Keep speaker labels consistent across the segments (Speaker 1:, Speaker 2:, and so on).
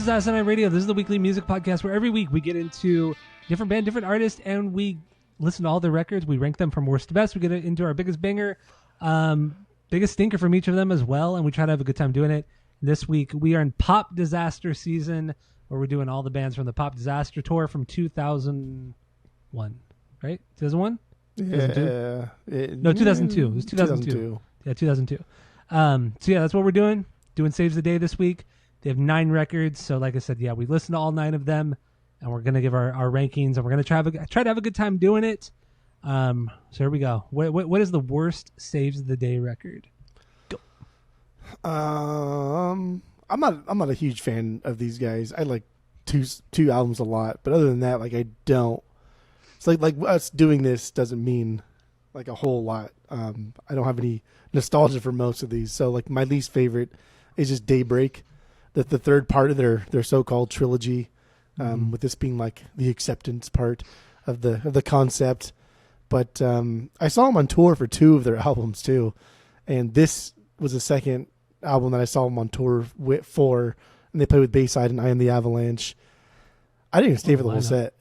Speaker 1: is Asinine Radio. This is the weekly music podcast where every week we get into different band, different artists, and we listen to all their records. We rank them from worst to best. We get into our biggest banger, biggest stinker from each of them as well, and we try to have a good time doing it. This week we are in Pop Disaster season, where we're doing all the bands from the Pop Disaster tour from 2001, right? 2001?
Speaker 2: Yeah.
Speaker 1: 2002. It was 2002. Yeah, 2002. So yeah, that's what we're doing. Doing Saves the Day this week. They have 9 records. So like I said, yeah, we listened to all 9 of them, and we're going to give our rankings, and we're going to try to have a good time doing it. So here we go. What is the worst Saves the Day record? Go.
Speaker 2: I'm not a huge fan of these guys. I like two albums a lot, but other than that, like I don't. It's like us doing this doesn't mean like a whole lot. I don't have any nostalgia for most of these. So like my least favorite is just Daybreak, the third part of their so-called trilogy, with this being like the acceptance part of the concept. But I saw them on tour for 2 of their albums too, and this was the second album that I saw them on tour for, and they played with Bayside and I Am the Avalanche. I didn't even stay for the whole set.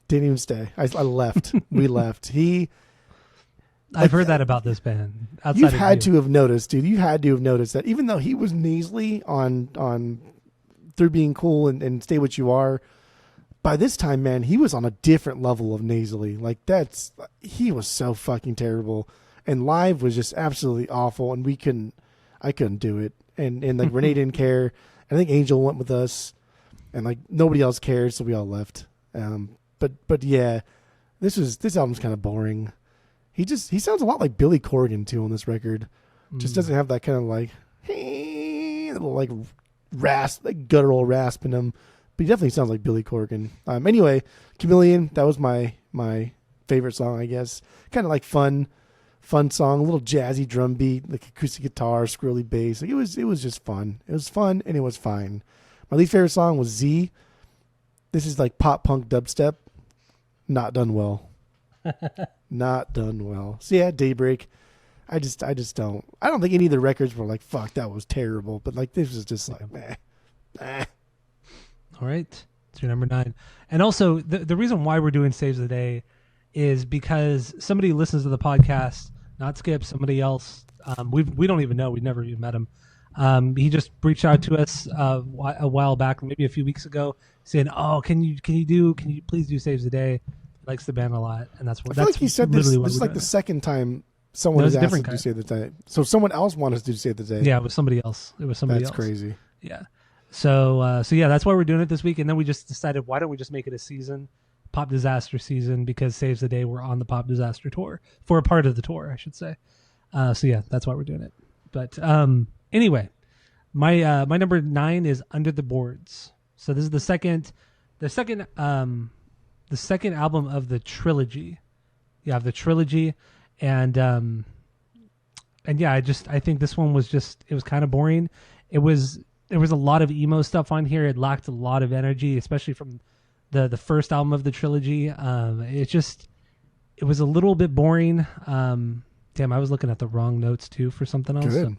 Speaker 2: Didn't even stay. I left. We left.
Speaker 1: I've heard that about this band.
Speaker 2: You've had to have noticed, dude. You had to have noticed that even though he was nasally on Through Being Cool and Stay What You Are, by this time, man, he was on a different level of nasally. Like he was so fucking terrible, and live was just absolutely awful. And I couldn't do it. And like Renee didn't care. I think Angel went with us, and like nobody else cared, so we all left. But yeah, this album's kind of boring. He sounds a lot like Billy Corgan too on this record. Just doesn't have that kind of like little like rasp, like guttural rasp in him. But he definitely sounds like Billy Corgan. Anyway, Chameleon, that was my favorite song, I guess. Kind of like fun song, a little jazzy drum beat, like acoustic guitar, squirrely bass. Like it was just fun. It was fun and it was fine. My least favorite song was Z. This is like pop punk dubstep. Not done well. Not done well. So yeah, Daybreak. I just don't. I don't think any of the records were like, fuck, that was terrible. But like this was just like, meh.
Speaker 1: All right, it's your number 9. And also the reason why we're doing Saves the Day is because somebody listens to the podcast, not Skip, somebody else. We don't even know. We've never even met him. He just reached out to us a while back, maybe a few weeks ago, saying, "Oh, can you please do Saves the Day?" Likes the band a lot, and that's what.
Speaker 2: I feel like he said this. This is like the second time someone has asked him to Save the Day. So someone else wanted us to do Save the Day.
Speaker 1: Yeah, it was somebody else.
Speaker 2: That's crazy.
Speaker 1: Yeah. So yeah, that's why we're doing it this week, and then we just decided, why don't we just make it a season, Pop Disaster season, because Saves the Day we're on the Pop Disaster tour for a part of the tour, I should say. So yeah, that's why we're doing it. But anyway, my number 9 is Under the Boards. So this is the second album of the trilogy. Yeah, the trilogy, and yeah, I think this one was it was kind of boring. There was a lot of emo stuff on here. It lacked a lot of energy, especially from the first album of the trilogy. It was a little bit boring. Damn, I was looking at the wrong notes too for something else.
Speaker 2: Good.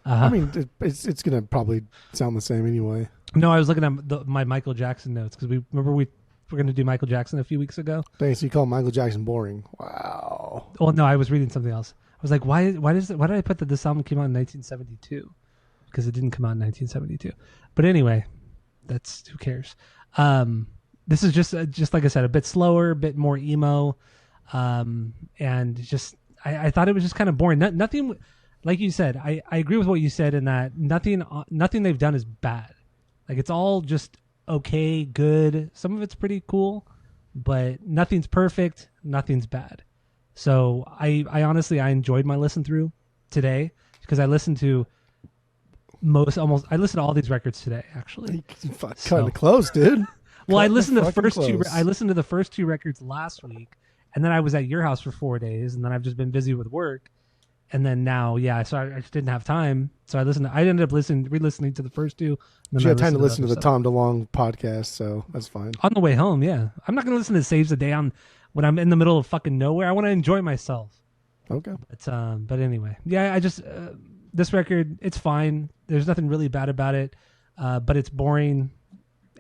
Speaker 2: I mean, it's gonna probably sound the same anyway.
Speaker 1: No, I was looking at my Michael Jackson notes, because we were going to do Michael Jackson a few weeks ago.
Speaker 2: Thanks. You call Michael Jackson boring? Wow.
Speaker 1: Well, no, I was reading something else. I was like, why did I put that this album came out in 1972? Because it didn't come out in 1972. But anyway, who cares? This is just like I said, a bit slower, a bit more emo, and just I thought it was just kind of boring. Nothing, like you said, I agree with what you said in that nothing they've done is bad. Like it's all just okay, good. Some of it's pretty cool, but nothing's perfect. Nothing's bad. So I honestly enjoyed my listen through today, because I listened to all these records today, actually.
Speaker 2: Kind of close, dude.
Speaker 1: Well, I listened to the first 2 records last week, and then I was at your house for 4 days, and then I've just been busy with work. And then now, so I just didn't have time. So I ended up re-listening to the first 2.
Speaker 2: You had time to listen to the Tom DeLonge podcast, so that's fine.
Speaker 1: On the way home, yeah. I'm not going to listen to Saves the Day when I'm in the middle of fucking nowhere. I want to enjoy myself.
Speaker 2: Okay.
Speaker 1: But anyway, yeah, this record, it's fine. There's nothing really bad about it, but it's boring.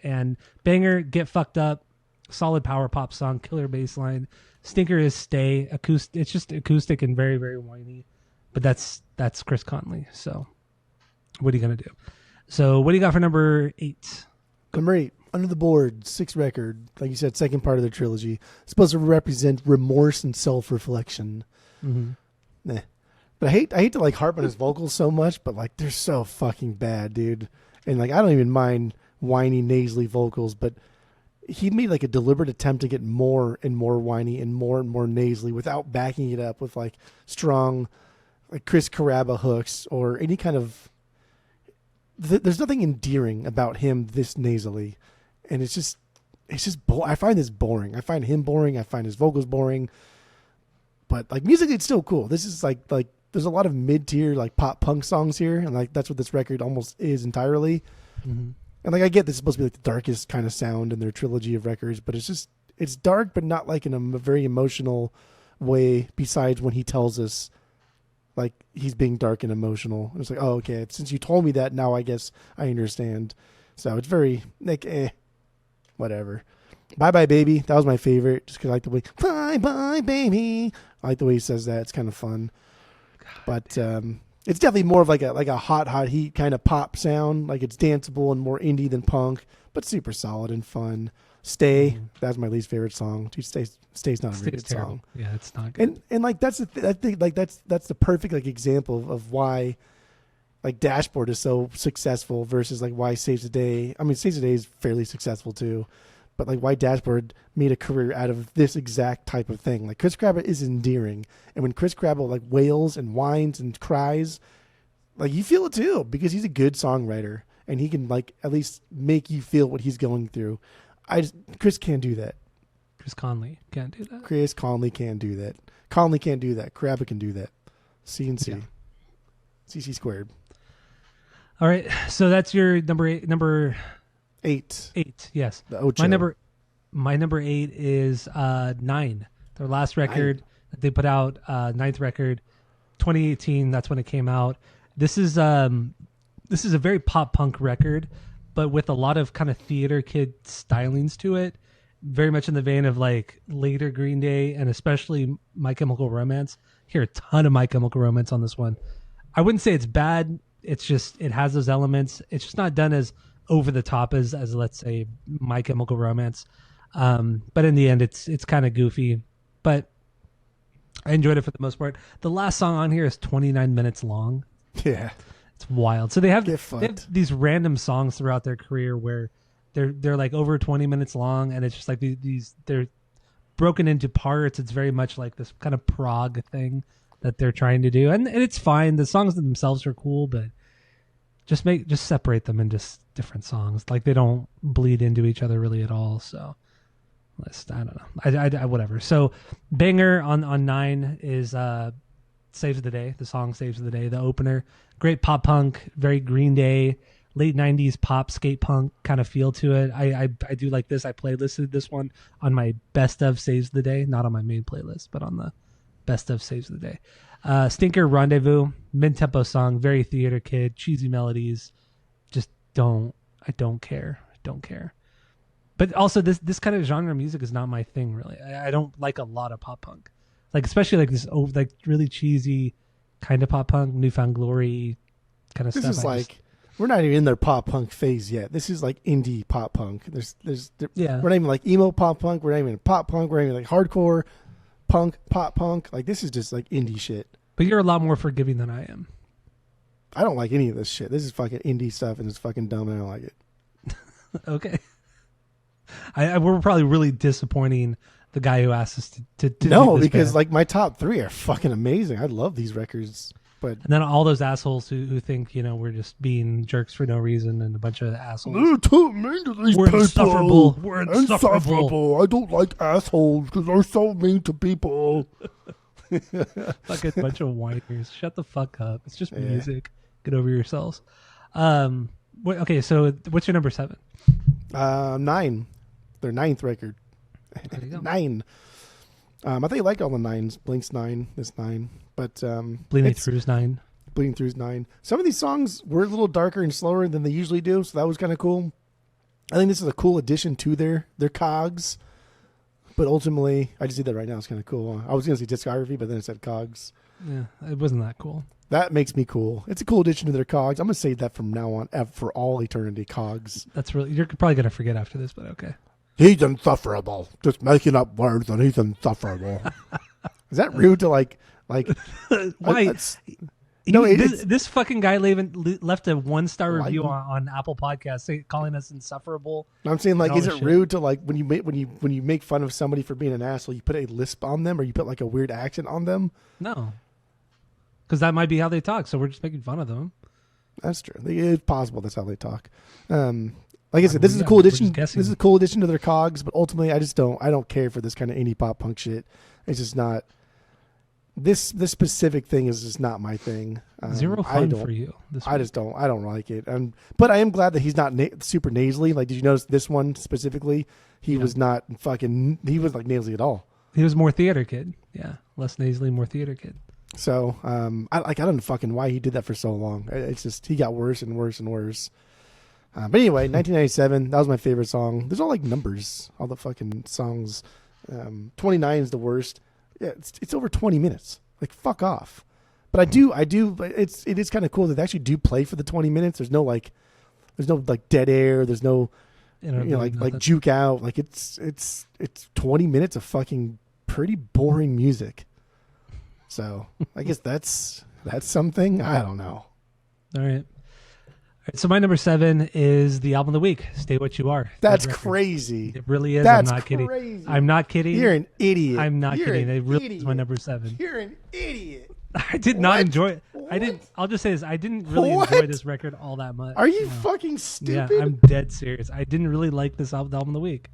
Speaker 1: And Banger, Get Fucked Up, solid power pop song, killer bass line. Stinker is Stay, acoustic. It's just acoustic and very, very whiny. But that's Chris Conley. So what are you gonna do? So what do you got for number 8?
Speaker 2: Number 8, Under the Board, 6th record. Like you said, second part of the trilogy. It's supposed to represent remorse and self-reflection.
Speaker 1: Mm-hmm.
Speaker 2: But I hate to like harp on his vocals so much, but like they're so fucking bad, dude. And like I don't even mind whiny, nasally vocals, but he made like a deliberate attempt to get more and more whiny and more nasally without backing it up with like strong, like Chris Carrabba hooks or any kind of. There's nothing endearing about him this nasally, and it's just I find this boring. I find him boring. I find his vocals boring. But like musically, it's still cool. This is like there's a lot of mid-tier like pop punk songs here, and like that's what this record almost is entirely.
Speaker 1: Mm-hmm.
Speaker 2: And like I get this is supposed to be like the darkest kind of sound in their trilogy of records, but it's dark, but not like in a very emotional way. Besides when he tells us like he's being dark and emotional, it's like, oh, okay, since you told me that, now I guess I understand. So it's very like whatever. Bye Bye Baby, that was my favorite, just because I like the way Bye Bye Baby. I like the way he says that. It's kind of fun. But it's definitely more of like a hot heat kind of pop sound. Like it's danceable and more indie than punk, but super solid and fun. Stay, that's my least favorite song. Dude, Stay's not a very good song.
Speaker 1: Yeah, it's not good.
Speaker 2: And like that's I think like that's the perfect like example of why like Dashboard is so successful versus like why Saves the Day. I mean, Saves the Day is fairly successful too. But like why Dashboard made a career out of this exact type of thing. Like Chris Carrabba is endearing, and when Chris Carrabba like wails and whines and cries, like you feel it too because he's a good songwriter and he can like at least make you feel what he's going through. Chris can't do that.
Speaker 1: Chris Conley can't do that.
Speaker 2: Chris Conley can't do that. Conley can't do that. Carrabba can do that. CNC.
Speaker 1: Yeah.
Speaker 2: CC squared.
Speaker 1: All right, so that's your number 8. Number
Speaker 2: 8.
Speaker 1: 8, yes.
Speaker 2: The Ocho.
Speaker 1: My number 8 is 9. Their last record that they put out, 9th record, 2018. That's when it came out. This is a very pop punk record, but with a lot of kind of theater kid stylings to it. Very much in the vein of like later Green Day and especially My Chemical Romance. Hear a ton of My Chemical Romance on this one. I wouldn't say it's bad. It's just it has those elements. It's just not done as over the top as let's say My Chemical Romance. But in the end it's kind of goofy, but I enjoyed it for the most part. The last song on here is 29 minutes long.
Speaker 2: Yeah.
Speaker 1: It's wild. So they have these random songs throughout their career where they're like over 20 minutes long, and it's just like these they're broken into parts. It's very much like this kind of prog thing that they're trying to do. And it's fine. The songs themselves are cool, but just separate them into different songs. Like they don't bleed into each other really at all. So I don't know. I whatever. So Banger on 9 is Saves the Day. The song Saves the Day, the opener. Great pop punk, very Green Day, late 90s pop skate punk kind of feel to it. I do like this. I playlisted this one on my best of Saves the Day, not on my main playlist, but on the best of Saves the Day. Stinker, Rendezvous, mid-tempo song, very theater kid, cheesy melodies. I don't care. But also this kind of genre of music is not my thing really. I don't like a lot of pop punk. Like especially like this like really cheesy kind of pop punk, Newfound Glory kind of stuff.
Speaker 2: This is we're not even in their pop punk phase yet. This is like indie pop punk. We're not even like emo pop punk. We're not even pop punk. We're not even like hardcore punk, pop punk. Like this is just like indie shit.
Speaker 1: But you're a lot more forgiving than I am.
Speaker 2: I don't like any of this shit. This is fucking indie stuff and it's fucking dumb and I don't like it.
Speaker 1: Okay. We're probably really disappointing the guy who asked us to
Speaker 2: no,
Speaker 1: do this
Speaker 2: because
Speaker 1: band.
Speaker 2: like my top 3 are fucking amazing. I love these records. But
Speaker 1: and then all those assholes who think, we're just being jerks for no reason, and a bunch of assholes.
Speaker 2: They're too mean to these
Speaker 1: We're
Speaker 2: people.
Speaker 1: insufferable. We're insufferable.
Speaker 2: I don't like assholes because they're so mean to people.
Speaker 1: Fucking bunch of whiners. Shut the fuck up. It's just music. Get over yourselves. Okay, so what's your number 7?
Speaker 2: 9. Their 9th record.
Speaker 1: There you go.
Speaker 2: 9. I think you like all the 9s. Blink's 9. This 9. But
Speaker 1: Bleeding Through's 9.
Speaker 2: Bleeding Through's 9. Some of these songs were a little darker and slower than they usually do, so that was kind of cool. I think this is a cool addition to their cogs. But ultimately, I just did that right now. It's kind of cool. I was going to say discography, but then it said cogs.
Speaker 1: Yeah, it wasn't that cool.
Speaker 2: That makes me cool. It's a cool addition to their cogs. I'm going to say that from now on for all eternity, cogs.
Speaker 1: That's really, you're probably going to forget after this, but okay.
Speaker 2: He's insufferable. Just making up words and he's insufferable. Is that rude to like
Speaker 1: why? This fucking guy left a 1-star review on Apple Podcasts calling us insufferable.
Speaker 2: I'm saying, like, is it rude to, like, when you make fun of somebody for being an asshole, you put a lisp on them or you put like a weird accent on them?
Speaker 1: No, because that might be how they talk. So we're just making fun of them.
Speaker 2: That's true. It's possible that's how they talk. Like I said, this is a cool addition. This is a cool addition to their cogs, but ultimately, I don't care for this kind of indie pop punk shit. It's just not. This specific thing is just not my thing.
Speaker 1: Zero fun for you.
Speaker 2: I don't like it. But I am glad that he's not super nasally. Like, did you notice this one specifically? He was not fucking. He was like nasally at all.
Speaker 1: He was more theater kid. Yeah, less nasally, more theater kid.
Speaker 2: So I don't know fucking why he did that for so long. It's just he got worse and worse and worse. But anyway, 1997. That was my favorite song. There's all like numbers. All the fucking songs. 29 is the worst. Yeah, it's over 20 minutes. Like, fuck off. But I do. It is kind of cool that they actually do play for the 20 minutes. There's no dead air. There's no, like juke out. Like it's 20 minutes of fucking pretty boring music. So I guess that's something. I don't know.
Speaker 1: All right. So my number 7 is the album of the week, Stay What You Are.
Speaker 2: That's crazy.
Speaker 1: It really is.
Speaker 2: That's
Speaker 1: I'm not
Speaker 2: crazy.
Speaker 1: Kidding. I'm not kidding.
Speaker 2: You're an idiot.
Speaker 1: I'm not kidding. It really is my number 7.
Speaker 2: You're an idiot.
Speaker 1: I did not enjoy it. I'll just say this. I didn't really enjoy this record all that much.
Speaker 2: Are you fucking stupid?
Speaker 1: Yeah, I'm dead serious. I didn't really like this album of the week.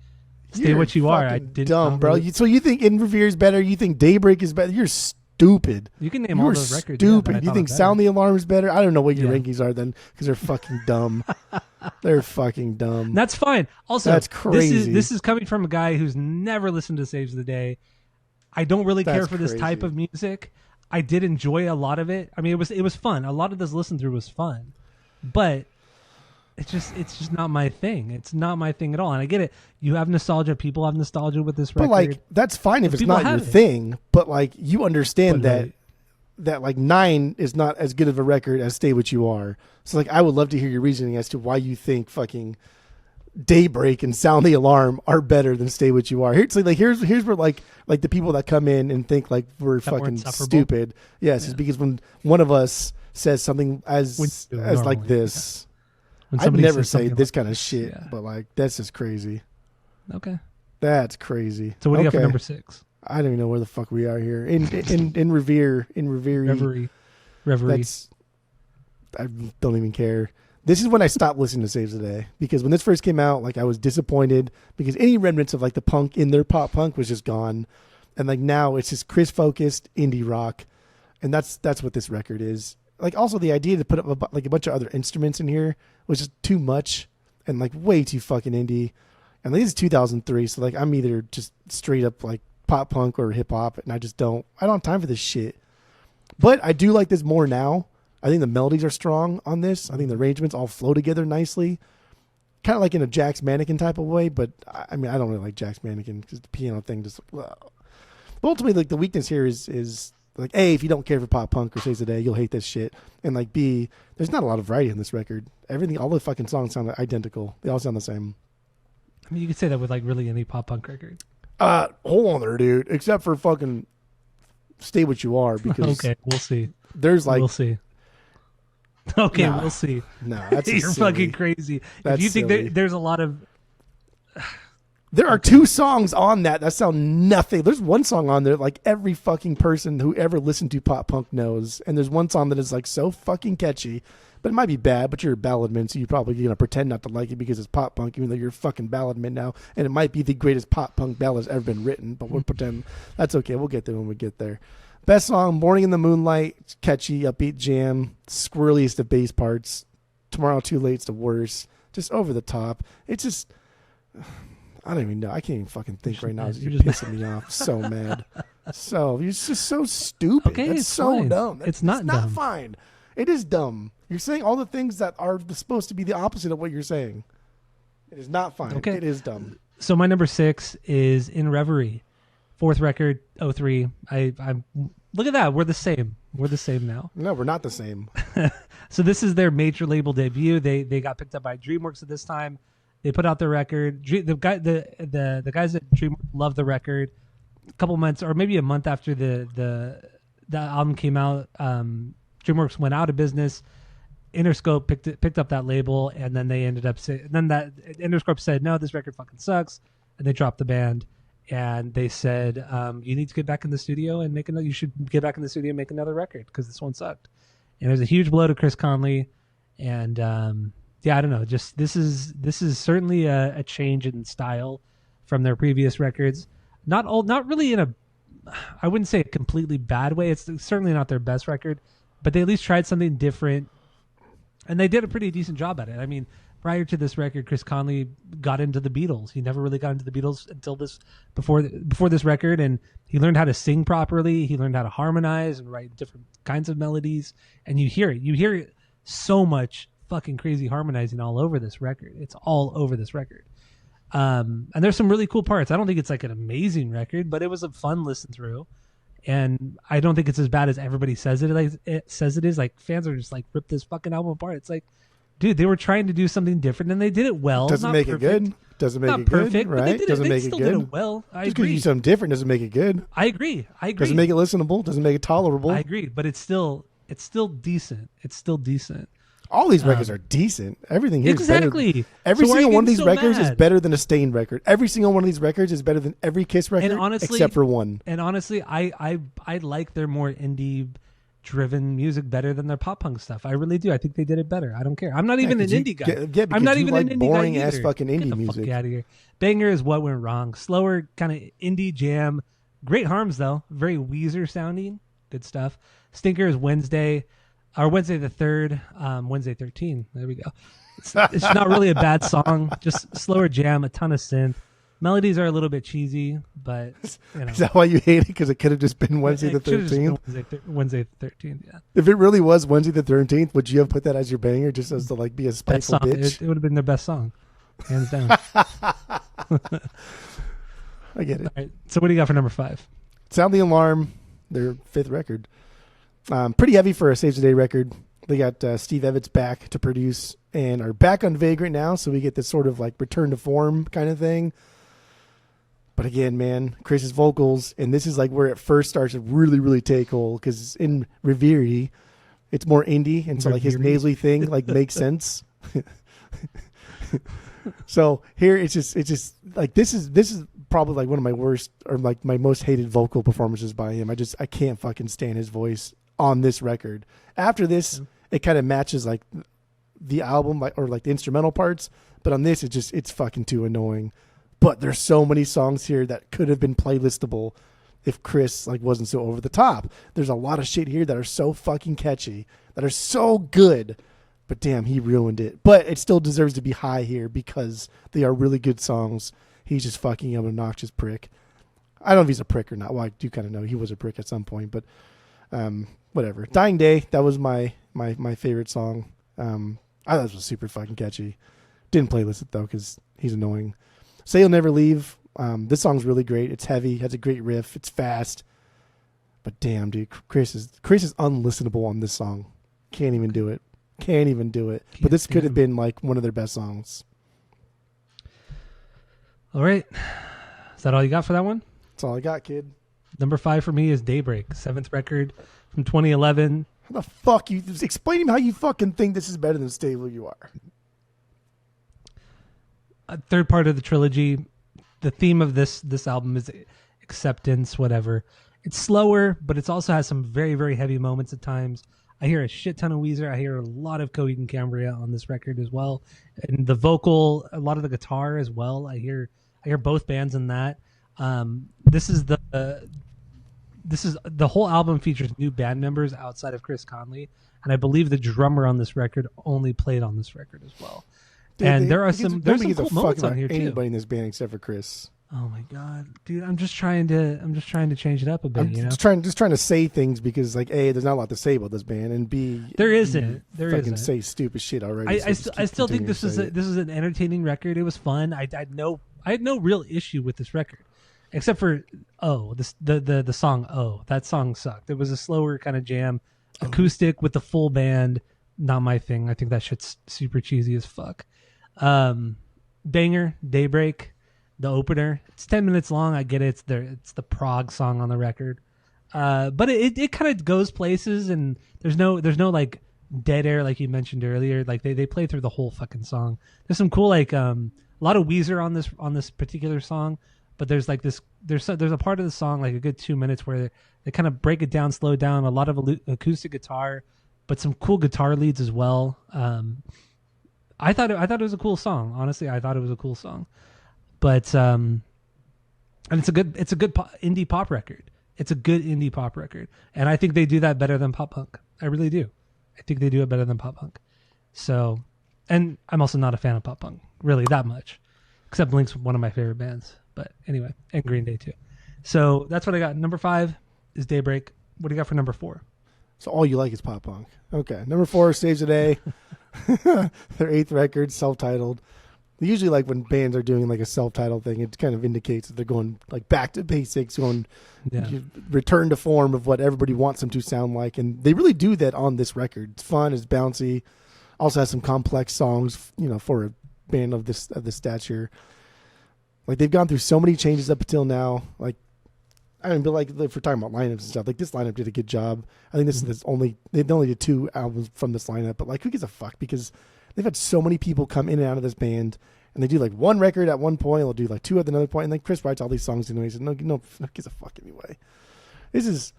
Speaker 1: Stay What You Are. I didn't.
Speaker 2: Dumb, bro. So you think In Revere is better? You think Daybreak is better? You're stupid.
Speaker 1: You can name all those records.
Speaker 2: Stupid. You think Sound the Alarm is better? I don't know what your rankings are then, because they're fucking dumb. They're fucking dumb.
Speaker 1: That's fine. Also,
Speaker 2: that's crazy.
Speaker 1: This is coming from a guy who's never listened to Saves the Day. I don't really care for this type of music. I did enjoy a lot of it. I mean, it was fun. A lot of this listen through was fun, but it's just not my thing. It's not my thing at all. And I get it. You have nostalgia. People have nostalgia with this record.
Speaker 2: But like, that's fine if it's not your thing. But like, you understand that like 9 is not as good of a record as Stay What You Are. So like, I would love to hear your reasoning as to why you think fucking Daybreak and Sound the Alarm are better than Stay What You Are. Here's where like the people that come in and think like we're fucking stupid. Yes, it's because when one of us says something as like this. I'd never say this kind of shit, but like, that's just crazy.
Speaker 1: Okay.
Speaker 2: That's crazy.
Speaker 1: So what do you got for number 6?
Speaker 2: I don't even know where the fuck we are here. In Revere.
Speaker 1: Reverie.
Speaker 2: I don't even care. This is when I stopped listening to Saves the Day, because when this first came out, like, I was disappointed because any remnants of like the punk in their pop punk was just gone. And like now it's just Chris focused indie rock. And that's what this record is. Like, also the idea to put up like a bunch of other instruments in here was just too much and like way too fucking indie. And like, this is 2003, so like I'm either just straight up like pop punk or hip hop, and I don't have time for this shit. But I do like this more now. I think the melodies are strong on this. I think the arrangements all flow together nicely, kind of like in a Jack's Mannequin type of way. But I mean, I don't really like Jack's Mannequin because the piano thing just. Well. But ultimately, like, the weakness here is. Like, A, if you don't care for pop punk or Saves the Day, you'll hate this shit. And like, B, there's not a lot of variety in this record. All the fucking songs sound identical. They all sound the same.
Speaker 1: I mean, you could say that with like really any pop punk record.
Speaker 2: Hold on there, dude. Except for fucking Stay What You Are, because
Speaker 1: okay, we'll see.
Speaker 2: There's like,
Speaker 1: we'll see. Okay, we'll see.
Speaker 2: No, that's
Speaker 1: you're fucking crazy. If you think there's a lot of.
Speaker 2: There are 2 songs on that sound nothing. There's one song on there like every fucking person who ever listened to pop punk knows. And there's one song that is like so fucking catchy, but it might be bad, but you're a balladman, so you're probably going to pretend not to like it because it's pop punk, even though you're a fucking balladman now. And it might be the greatest pop punk ballad that's ever been written, but we'll pretend that's okay. We'll get there when we get there. Best song, Morning in the Moonlight, catchy, upbeat jam, squirreliest of bass parts. Tomorrow Too Late's the worst. Just over the top. It's just... I don't even know. I can't even fucking think right now. You're pissing me off. So mad. You're just so stupid.
Speaker 1: Okay,
Speaker 2: That's
Speaker 1: it's
Speaker 2: so
Speaker 1: fine.
Speaker 2: dumb.
Speaker 1: It's not dumb.
Speaker 2: Fine. It is dumb. You're saying all the things that are supposed to be the opposite of what you're saying. It is not fine.
Speaker 1: Okay.
Speaker 2: It is dumb.
Speaker 1: So my number 6 is In Reverie, fourth record, '03. I'm look at that. We're the same. We're the same now.
Speaker 2: No, we're not the same.
Speaker 1: So this is their major label debut. They got picked up by DreamWorks at this time. They put out their record. The guys at DreamWorks loved the record. A couple months, or maybe a month after the album came out, DreamWorks went out of business. Interscope picked up that label, and then they ended up Interscope said, no, this record fucking sucks, and they dropped the band. And they said, you need to get back in the studio and make another. You should get back in the studio and make another record because this one sucked. And it was a huge blow to Chris Conley. And I don't know. Just this is certainly a change in style from their previous records. Not really in a, I wouldn't say a completely bad way. It's certainly not their best record, but they at least tried something different, and they did a pretty decent job at it. I mean, prior to this record, Chris Conley got into the Beatles. He never really got into the Beatles until before this record, and he learned how to sing properly. He learned how to harmonize and write different kinds of melodies, and you hear it so much fucking crazy harmonizing all over this record. It's all over this record. And there's some really cool parts. I don't think it's like an amazing record, but it was a fun listen through. And I don't think it's as bad as everybody says it is. Like, fans are just like, rip this fucking album apart. It's like, dude, they were trying to do something different, and they did it well.
Speaker 2: Doesn't make it good. Doesn't make it good, right? Doesn't make it good.
Speaker 1: Did it well. I
Speaker 2: agree. Just because you do something different doesn't make it good.
Speaker 1: I agree.
Speaker 2: Doesn't make it listenable. Doesn't make it tolerable.
Speaker 1: I agree, but it's still decent. It's still decent.
Speaker 2: All these records are decent. Everything here
Speaker 1: exactly.
Speaker 2: Is better. Every single one of these records is better than a Staind record. Every single one of these records is better than every Kiss record, and honestly, except for one.
Speaker 1: And honestly, I like their more indie-driven music better than their pop-punk stuff. I really do. I think they did it better. I don't care. I'm not even an indie guy.
Speaker 2: I'm not even an indie guy boring ass fucking indie music.
Speaker 1: Fuck out of here. Banger is What Went Wrong. Slower kind of indie jam. Great harms though. Very Weezer sounding. Good stuff. Stinker is Wednesday the 3rd, Wednesday 13. There we go. It's not really a bad song, just slower jam, a ton of synth. Melodies are a little bit cheesy, but you know.
Speaker 2: Is that why you hate it? Because it could have just been Wednesday the 13th?
Speaker 1: Wednesday the 13th, yeah.
Speaker 2: If it really was Wednesday the 13th, would you have put that as your banger just as to like be a spiteful bitch?
Speaker 1: It would have been their best song, hands down.
Speaker 2: I get it.
Speaker 1: All right, so what do you got for number 5?
Speaker 2: Sound the Alarm, their 5th record. Pretty heavy for a Saves the Day record. They got Steve Evans back to produce and are back on Vagrant now, so we get this sort of like return to form kind of thing. But again, man, Chris's vocals, and this is like where it first starts to really, really take hold, because in Reverie, it's more indie, and so like his nasally thing like makes sense. So here it's just like this is probably like one of my worst or like my most hated vocal performances by him. I can't fucking stand his voice on this record. After this, it kind of matches like the album or like the instrumental parts, but on this it's fucking too annoying. But there's so many songs here that could have been playlistable if Chris like wasn't so over the top. There's a lot of shit here that are so fucking catchy, that are so good, but damn, he ruined it. But it still deserves to be high here because they are really good songs. He's just fucking an obnoxious prick. I don't know if he's a prick or not. Well, I do kind of know he was a prick at some point, but whatever. Dying Day, that was my favorite song. I thought it was super fucking catchy. Didn't playlist it though because he's annoying. Say You'll Never Leave. This song's really great. It's heavy, has a great riff, it's fast. But damn, dude, Chris is unlistenable on this song. Can't even do it. But this could have been like one of their best songs. All right.
Speaker 1: Is that all you got for that one?
Speaker 2: That's all I got, kid.
Speaker 1: Number 5 for me is Daybreak, 7th record from 2011.
Speaker 2: How the fuck you explain to me how you fucking think this is better than Stay Where You Are?
Speaker 1: A third part of the trilogy. The theme of this album is acceptance, whatever. It's slower, but it also has some very, very heavy moments at times. I hear a shit ton of Weezer. I hear a lot of Coheed and Cambria on this record as well, and the vocal, a lot of the guitar as well. I hear both bands in that. This is the whole album features new band members outside of Chris Conley, and I believe the drummer on this record only played on this record as well. Dude, and there's some cool moments on here too.
Speaker 2: Anybody in this band except for Chris.
Speaker 1: Oh my god, dude! I'm just trying to change it up a bit.
Speaker 2: I'm just trying to say things because like A, there's not a lot to say about this band, and B,
Speaker 1: there isn't.
Speaker 2: Say stupid shit already.
Speaker 1: I still think this is an entertaining record. It was fun. I had no real issue with this record, except for the song Oh. That song sucked. It was a slower kind of jam, acoustic with the full band. Not my thing. I think that shit's super cheesy as fuck. Banger, Daybreak, the opener. It's 10 minutes long. I get it. It's the prog song on the record. But it kind of goes places, and there's no like dead air like you mentioned earlier. Like they play through the whole fucking song. There's some cool like a lot of Weezer on this particular song, but there's like there's a part of the song like a good 2 minutes where they kind of break it down, slow down, a lot of acoustic guitar, but some cool guitar leads as well. I thought it was a cool song. Honestly, I thought it was a cool song. But and it's a good indie pop record. It's a good indie pop record, and I think they do that better than pop punk. I really do. I think they do it better than pop punk. So, and I'm also not a fan of pop punk really that much, except Blink's one of my favorite bands. But anyway, and Green Day too. So that's what I got. Number 5 is Daybreak. What do you got for number 4?
Speaker 2: So all you like is pop punk. Okay, number 4 Saves the Day. Their 8th record, self-titled. Usually, like when bands are doing like a self-titled thing, it kind of indicates that they're going like back to basics, going return to form of what everybody wants them to sound like, and they really do that on this record. It's fun, it's bouncy, also has some complex songs, for a band of this stature. Like they've gone through so many changes up until now. Like I mean, but like if we're talking about lineups and stuff, like this lineup did a good job. I think they only did 2 albums from this lineup, but like who gives a fuck because they've had so many people come in and out of this band, and they do like one record at one point, they'll do like 2 at another point, and then Chris writes all these songs anyways. And no gives a fuck anyway. This is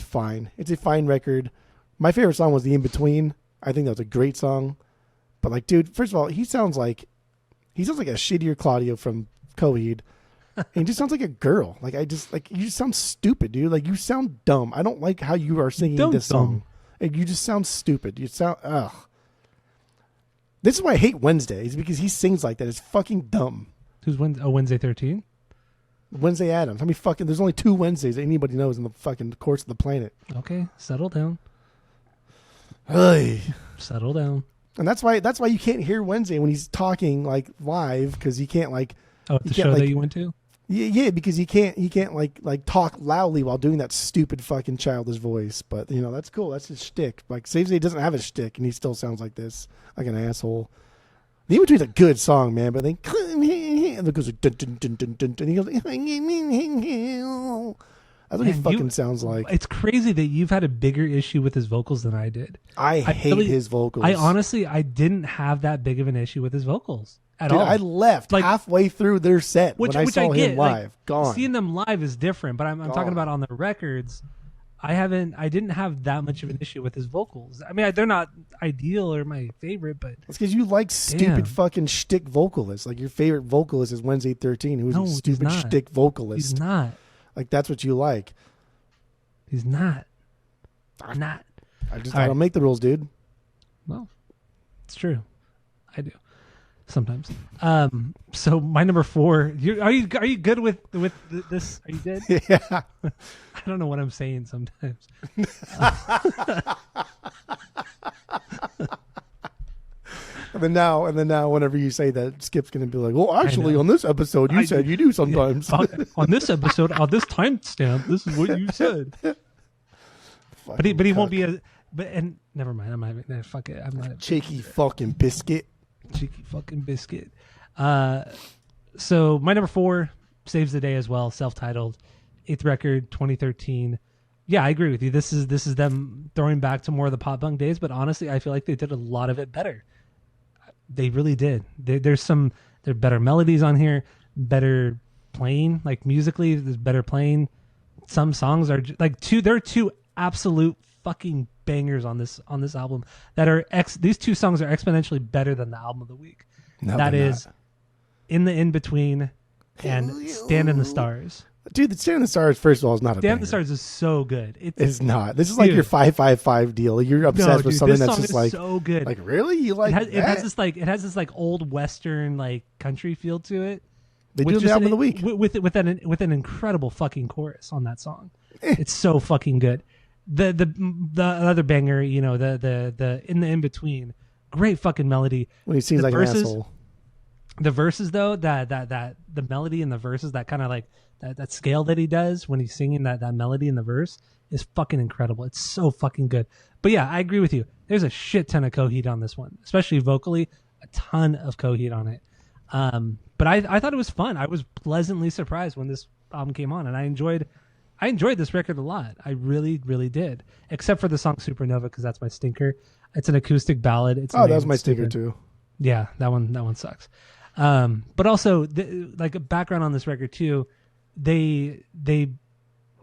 Speaker 2: fine. It's a fine record. My favorite song was The In Between. I think that was a great song. But like, dude, first of all, he sounds like a shittier Claudio from Coheed. And he just sounds like a girl. Like you just sound stupid, dude. Like you sound dumb. I don't like how you are singing this song. Like, you just sound stupid. You sound ugh. This is why I hate Wednesday, is because he sings like that. It's fucking dumb.
Speaker 1: Who's Wednesday 13?
Speaker 2: Wednesday Addams. There's only 2 Wednesdays that anybody knows in the fucking course of the planet.
Speaker 1: Okay, settle down.
Speaker 2: Hey.
Speaker 1: Settle down.
Speaker 2: And that's why you can't hear Wednesday when he's talking like live, because he can't like.
Speaker 1: Oh, the show that you went to?
Speaker 2: Yeah, because he can't like talk loudly while doing that stupid fucking childish voice. But that's cool. That's his shtick. Like Saves the Day doesn't have a shtick, and he still sounds like this, like an asshole. The In Between's a good song, man. But then and it goes like, dun, dun, dun, dun, dun, dun, and he goes. That's what he fucking sounds like.
Speaker 1: It's crazy that you've had a bigger issue with his vocals than I did.
Speaker 2: I hate his vocals.
Speaker 1: I didn't have that big of an issue with his vocals. Dude,
Speaker 2: I left halfway through their set when I saw him live. Gone.
Speaker 1: Seeing them live is different, but I'm talking about on the records. I didn't have that much of an issue with his vocals. I mean, they're not ideal or my favorite, but
Speaker 2: it's because you like stupid fucking shtick vocalists. Like your favorite vocalist is Wednesday 13, who's a stupid shtick vocalist.
Speaker 1: He's not.
Speaker 2: Like that's what you like.
Speaker 1: He's not. Not.
Speaker 2: I don't make the rules, dude.
Speaker 1: Well, it's true. I do. Sometimes. So my number 4. Are you good with this? Are you good?
Speaker 2: Yeah.
Speaker 1: I don't know what I'm saying sometimes.
Speaker 2: And then now, whenever you say that, Skip's gonna be like, "Well, actually, on this episode, you said you do sometimes."
Speaker 1: Yeah. On this episode, on this timestamp, this is what you said. But he won't be and never mind. I'm not. Fuck it. I'm not.
Speaker 2: Cheeky fucking biscuit.
Speaker 1: Cheeky fucking biscuit. So my number 4 Saves the Day as well, self-titled, 8th record, 2013. Yeah, I agree with you. This is them throwing back to more of the pop punk days, but honestly, I feel like they did a lot of it better. They really did. There are better melodies on here, better playing, like musically, there's better playing. Some songs are like there are 2 absolute fucking bangers on this album that are these 2 songs are exponentially better than the album of the week.
Speaker 2: No,
Speaker 1: that is not. In Between and Stand in the Stars.
Speaker 2: Dude, the Stand in the Stars, first of all, is not a
Speaker 1: Stand in the Stars is so good.
Speaker 2: It's not. This is like your 555 deal. You're obsessed with something that's just like
Speaker 1: so good.
Speaker 2: Like really? You like
Speaker 1: it has this like old Western like country feel to it.
Speaker 2: They do the album of the week
Speaker 1: with an incredible fucking chorus on that song. It's so fucking good. The other banger, you know, the in between, great fucking melody.
Speaker 2: When he sings like an asshole.
Speaker 1: The verses though, that the melody in the verses, that kind of like that scale that he does when he's singing that melody in the verse is fucking incredible. It's so fucking good. But yeah, I agree with you. There's a shit ton of Coheed on this one, especially vocally, a ton of Coheed on it. But I thought it was fun. I was pleasantly surprised when this album came on, and I enjoyed this record a lot. I really, really did. Except for the song Supernova, because that's my stinker. It's an acoustic ballad.
Speaker 2: That was my stinker too.
Speaker 1: Yeah, that one sucks. But also, like a background on this record too, they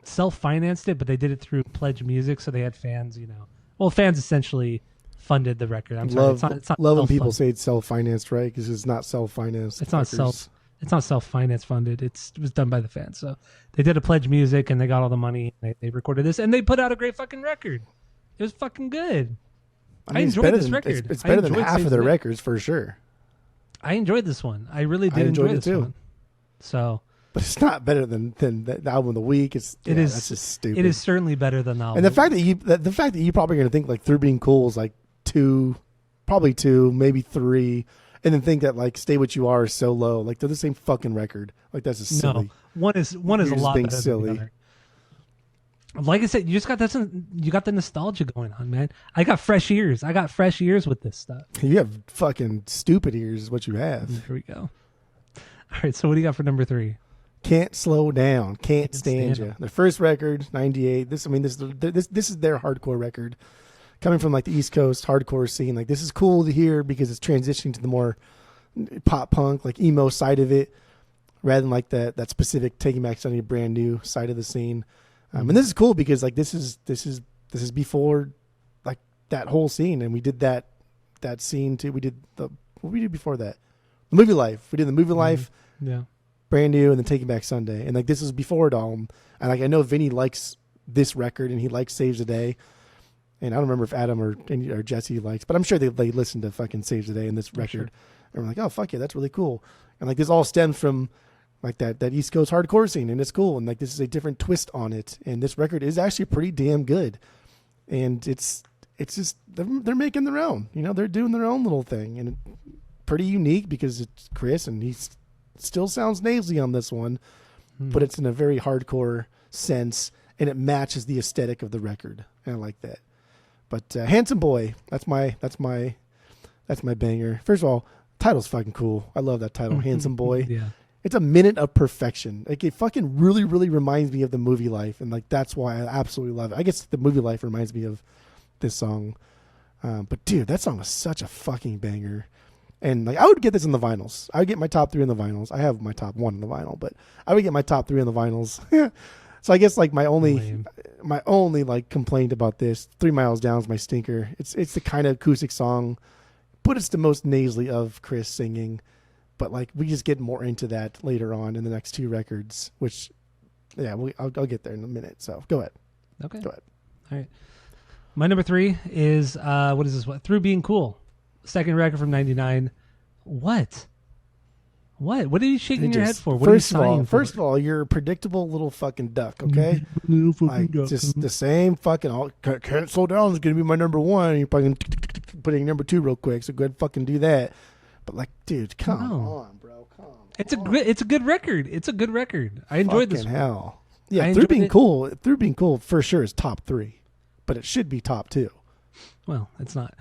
Speaker 1: self-financed it, but they did it through Pledge Music, so they had fans. You know, well, fans essentially funded the record. I'm sorry, it's not
Speaker 2: love when people say it's self-financed, right? Because it's not self-financed.
Speaker 1: It's not self-finance funded. It was done by the fans. So they did a Pledge Music, and they got all the money. They recorded this, and they put out a great fucking record. It was fucking good. I enjoyed this record.
Speaker 2: It's better than half of their recorks for sure.
Speaker 1: I enjoyed this one. I really did enjoy this one. So,
Speaker 2: but it's not better than the album of the week. That's just stupid.
Speaker 1: It is certainly better than the album.
Speaker 2: And the fact that you probably going to think like Through Being Cool is like probably two, maybe three, and then think that like Stay What You Are is so low. Like they're the same fucking record. Like that's just silly.
Speaker 1: No, one is a lot better silly. Than the other. Like I said, you got the nostalgia going on, man. I got fresh ears. With this stuff.
Speaker 2: You have fucking stupid ears is what you have.
Speaker 1: Here we go. All right, so what do you got for number 3?
Speaker 2: Can't Slow Down. Can't Stand Ya. Their first record, 98. This is their hardcore record. Coming from like the East Coast hardcore scene. Like this is cool to hear because it's transitioning to the more pop punk, like emo side of it, rather than like that specific Taking Back Sunday brand new side of the scene. And this is cool because like this is before like that whole scene, and we did that scene too. We did what we did before that, the Movie Life. We did the Movie Life,
Speaker 1: yeah,
Speaker 2: brand new, and then Taking Back Sunday, and like this was before it all. And like I know Vinny likes this record, and he likes Saves the Day, and I don't remember if Adam or Jesse likes, but I'm sure they listened to fucking Saves the Day and this record, sure. And we're like, oh fuck yeah, that's really cool, and like this all stems from like that East Coast hardcore scene, and it's cool, and like this is a different twist on it, and this record is actually pretty damn good, and it's just they're making their own, you know, they're doing their own little thing, and pretty unique because it's Chris, and he still sounds nasally on this one, but it's in a very hardcore sense, and it matches the aesthetic of the record, and I like that. But Handsome Boy, that's my banger. First of all, title's fucking cool. I love that title, Handsome Boy.
Speaker 1: Yeah.
Speaker 2: It's a minute of perfection. Like it fucking really, really reminds me of the Movie Life, and like that's why I absolutely love it. I guess the Movie Life reminds me of this song, but dude, that song is such a fucking banger. And like I would get this in the vinyls. I would get my top 3 in the vinyls. I have my top 1 in the vinyl, but I would get my top 3 in the vinyls. So I guess like my only like complaint about this, 3 Miles Down is my stinker. It's the kind of acoustic song, but it's the most nasally of Chris singing. But like we just get more into that later on in the next 2 records, which, yeah, I'll get there in a minute. So go ahead.
Speaker 1: Okay.
Speaker 2: Go ahead.
Speaker 1: All right. My number 3 is what is this? What? Through Being Cool, second record from '99. What? What are you shaking your head for? What
Speaker 2: first of all, you're a predictable little fucking duck. Okay. Like just the same fucking. Can't Slow Down is gonna be my number 1. You're fucking putting number 2 real quick. So go ahead and fucking do that. But like, dude, come on, bro. Come on.
Speaker 1: It's a good record. It's a good record. I enjoyed this.
Speaker 2: Hell. Yeah, Through Being Cool for sure is top 3, but it should be top 2.
Speaker 1: Well, it's not.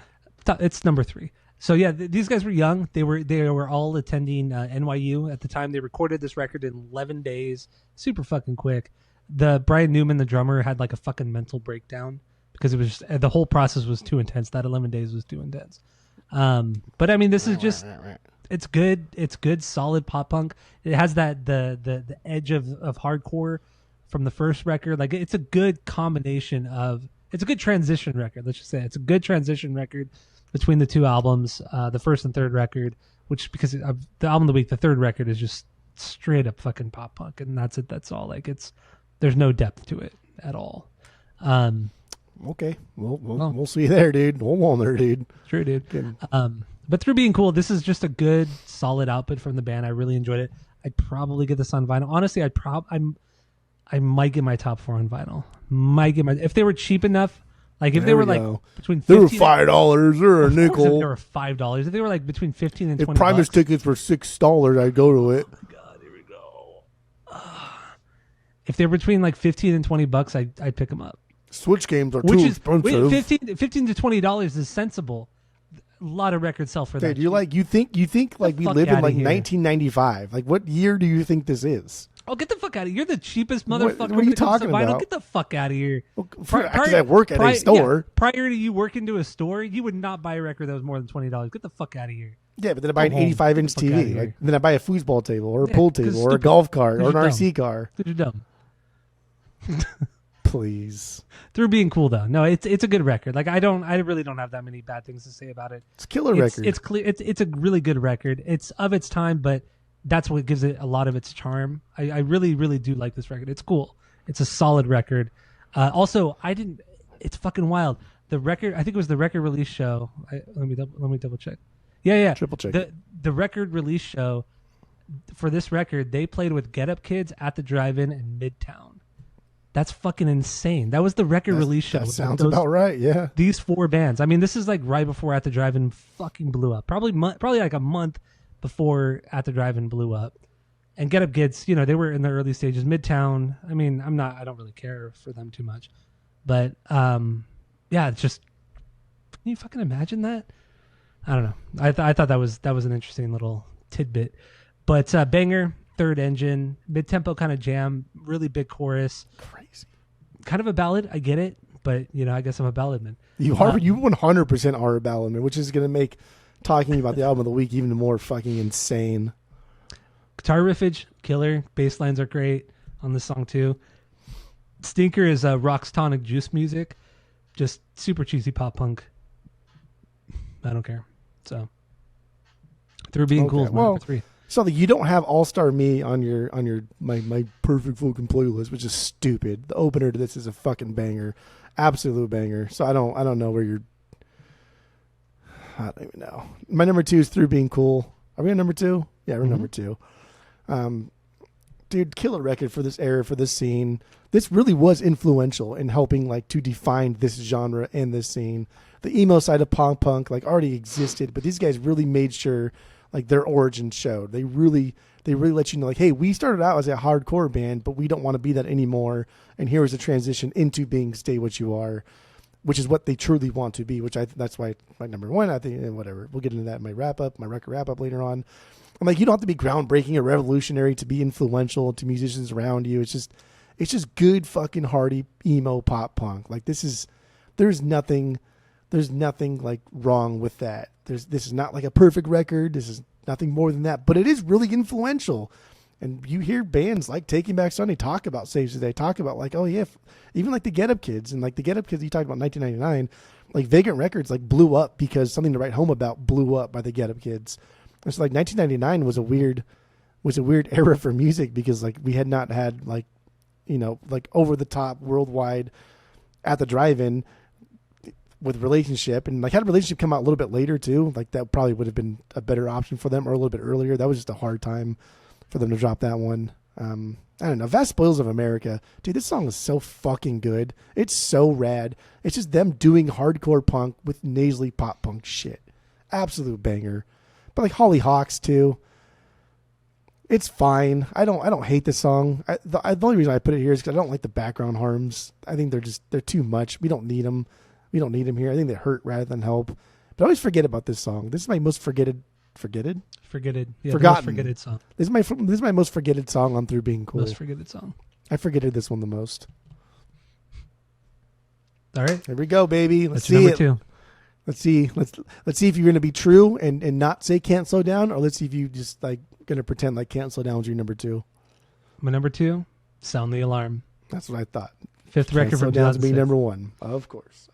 Speaker 1: It's number 3. So yeah, these guys were young. They were all attending NYU at the time. They recorded this record in 11 days, super fucking quick. The Brian Newman, the drummer, had like a fucking mental breakdown because it was just, the whole process was too intense. That 11 days was too intense. But I mean, this is just, it's good. It's good, solid pop punk. It has that, the edge of hardcore from the first record. Like it's a good combination it's a good transition record. Let's just say it's a good transition record between the 2 albums, the first and third record, which because of the album of the week, the third record is just straight up fucking pop punk. And that's it. That's all. Like there's no depth to it at all.
Speaker 2: Okay, we'll see there, dude. Hold on there, dude.
Speaker 1: True, dude. But Through Being Cool, this is just a good, solid output from the band. I really enjoyed it. I'd probably get this on vinyl. Honestly, I might get my top 4 on vinyl. If they were cheap enough, like if
Speaker 2: There
Speaker 1: they were
Speaker 2: we
Speaker 1: like
Speaker 2: go.
Speaker 1: between
Speaker 2: They were
Speaker 1: 15
Speaker 2: $5 or a
Speaker 1: Of course, if
Speaker 2: nickel.
Speaker 1: they were $5. If they were like between 15 and
Speaker 2: If
Speaker 1: 20
Speaker 2: Primus
Speaker 1: bucks.
Speaker 2: tickets were $6, I'd go to it.
Speaker 1: God, here we go. If they're between like 15 and 20 bucks, I'd pick them up.
Speaker 2: Switch games are
Speaker 1: Which
Speaker 2: too
Speaker 1: is
Speaker 2: expensive.
Speaker 1: 15 to $20 is sensible. A lot of records sell for that.
Speaker 2: Dude, you think like we
Speaker 1: fuck
Speaker 2: live in
Speaker 1: outta
Speaker 2: like
Speaker 1: here.
Speaker 2: 1995? Like what year do you think this is?
Speaker 1: Oh, get the fuck out of here. You're the cheapest
Speaker 2: What-
Speaker 1: motherfucker
Speaker 2: what are
Speaker 1: when
Speaker 2: you
Speaker 1: it comes to
Speaker 2: talking
Speaker 1: vinyl.
Speaker 2: about?
Speaker 1: Get the fuck out of here.
Speaker 2: Because I work at a store.
Speaker 1: Prior to you working to a store, you would not buy a record that was more than $20. Get the fuck out of here.
Speaker 2: Yeah, but then I buy an
Speaker 1: Go home.
Speaker 2: 85-inch
Speaker 1: Get the fuck outta
Speaker 2: TV.
Speaker 1: here.
Speaker 2: Like, then I buy a foosball table or a
Speaker 1: Yeah,
Speaker 2: pool
Speaker 1: 'cause
Speaker 2: table or a
Speaker 1: stupid.
Speaker 2: golf cart or
Speaker 1: 'Cause
Speaker 2: an
Speaker 1: you're
Speaker 2: RC car.
Speaker 1: You're dumb.
Speaker 2: Please.
Speaker 1: Through being cool though. No, it's a good record. Like I really don't have that many bad things to say about it.
Speaker 2: It's a killer
Speaker 1: It's
Speaker 2: record.
Speaker 1: it's clear. It's a really good record. It's of its time, but that's what gives it a lot of its charm. I really really do like this record. It's cool. It's a solid record. Also, it's fucking wild. The record. I think it was the record release show. Let me double check. Yeah.
Speaker 2: Triple check.
Speaker 1: The record release show for this record, they played with Get Up Kids at the Drive-In in Midtown. That's fucking insane. That was the record release show.
Speaker 2: That
Speaker 1: with
Speaker 2: sounds
Speaker 1: those-
Speaker 2: about right. Yeah.
Speaker 1: These 4 bands. I mean, this is like right before At the Drive-In fucking blew up. Probably like a month before At the Drive-In blew up. And Get Up Kids, they were in the early stages. Midtown. I mean, I don't really care for them too much, but yeah, it's just. Can you fucking imagine that? I don't know. I thought that was an interesting little tidbit, but banger. Third Engine, mid-tempo kind of jam, really big chorus.
Speaker 2: Crazy.
Speaker 1: Kind of a ballad, I get it, but I guess I'm a ballad man.
Speaker 2: You 100% are a ballad man, which is going to make talking about the album of the week even more fucking insane.
Speaker 1: Guitar riffage, killer. Bass lines are great on this song too. Stinker is Rock's Tonic Juice music, just super cheesy pop punk. I don't care. So, Through Being Cool is my number 3.
Speaker 2: So you don't have All Star Me on your my perfect fucking playlist, which is stupid. The opener to this is a fucking banger, absolute banger. So I don't know where you're. I don't even know. My number 2 is Through Being Cool. Are we on number 2? Yeah, we're number 2. Dude, killer record for this era, for this scene. This really was influential in helping like to define this genre and this scene. The emo side of punk like already existed, but these guys really made sure like their origin showed. They really let you know like, hey, we started out as a hardcore band, but we don't want to be that anymore. And here is a transition into being Stay What You Are, which is what they truly want to be, that's why my number 1, I think, whatever. We'll get into that in my record wrap up later on. I'm like, you don't have to be groundbreaking or revolutionary to be influential to musicians around you. It's just good fucking hearty emo pop punk. Like there's nothing like wrong with that. This is not like a perfect record. This is nothing more than that, but it is really influential. And you hear bands like Taking Back Sunday talk about Saves Today, talk about like, oh yeah, even like the Get Up Kids, and like the Get Up Kids you talked about 1999, like Vagrant Records like blew up because Something to Write Home About blew up by the Get Up Kids. And so like 1999 was a weird era for music because like we had not had like, like over the top worldwide At the Drive-In with Relationship, and like had Relationship come out a little bit later too. Like that probably would have been a better option for them, or a little bit earlier. That was just a hard time for them to drop that one. I don't know. Vast Spoils of America. Dude, this song is so fucking good. It's so rad. It's just them doing hardcore punk with nasally pop punk shit. Absolute banger. But like Holly Hawks too. It's fine. I don't hate this song. The only reason I put it here is because I don't like the background harms. I think they're too much. We don't need them. We don't need them here. I think they hurt rather than help. But I always forget about this song. This is my most forgetted.
Speaker 1: Forgetted. Yeah,
Speaker 2: Forgotten.
Speaker 1: The most forgetted song.
Speaker 2: This is my most forgetted song on Through Being Cool.
Speaker 1: Most forgetted song.
Speaker 2: I forgetted this one the most.
Speaker 1: All right.
Speaker 2: Here we go, baby. Let's
Speaker 1: That's your
Speaker 2: see
Speaker 1: number
Speaker 2: it.
Speaker 1: 2.
Speaker 2: Let's see if you're going to be true and not say Can't Slow Down, or let's see if you just like going to pretend like Can't Slow Down was your number 2.
Speaker 1: My number 2, Sound the Alarm.
Speaker 2: That's what I thought.
Speaker 1: 5th record
Speaker 2: Can't Slow
Speaker 1: from
Speaker 2: Down to be
Speaker 1: 2006.
Speaker 2: number 1, of course.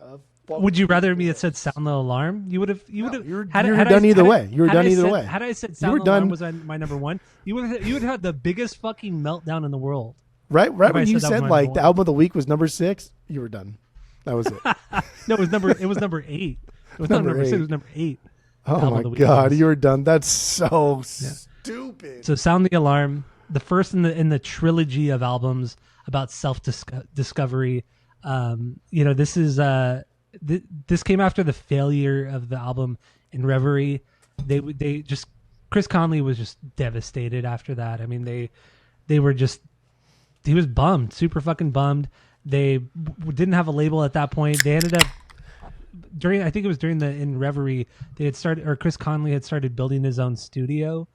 Speaker 1: Would you rather me had said Sound the Alarm? You would have. You would have.
Speaker 2: You were done either way. You were done either way.
Speaker 1: Had I said
Speaker 2: You
Speaker 1: Sound
Speaker 2: were
Speaker 1: the Alarm
Speaker 2: done.
Speaker 1: was my number 1, you would have had the biggest fucking meltdown in the world.
Speaker 2: Right
Speaker 1: If I
Speaker 2: when you
Speaker 1: said that was
Speaker 2: said
Speaker 1: my
Speaker 2: like
Speaker 1: number
Speaker 2: the
Speaker 1: one.
Speaker 2: album of the week was number 6, you were done. That was it.
Speaker 1: No, it was number 8. It was not
Speaker 2: Number
Speaker 1: number 6.
Speaker 2: eight.
Speaker 1: It was number 8.
Speaker 2: Oh
Speaker 1: Album
Speaker 2: my
Speaker 1: of the week
Speaker 2: God,
Speaker 1: was-
Speaker 2: you were done. That's so stupid.
Speaker 1: So Sound the Alarm, the first in the trilogy of albums about self discovery. This is this came after the failure of the album In Reverie. They just Chris Conley was just devastated after that. I mean, they were just, he was bummed, super fucking bummed. They didn't have a label at that point. They ended up I think it was during the In Reverie, they had started, or Chris Conley had started building his own studio,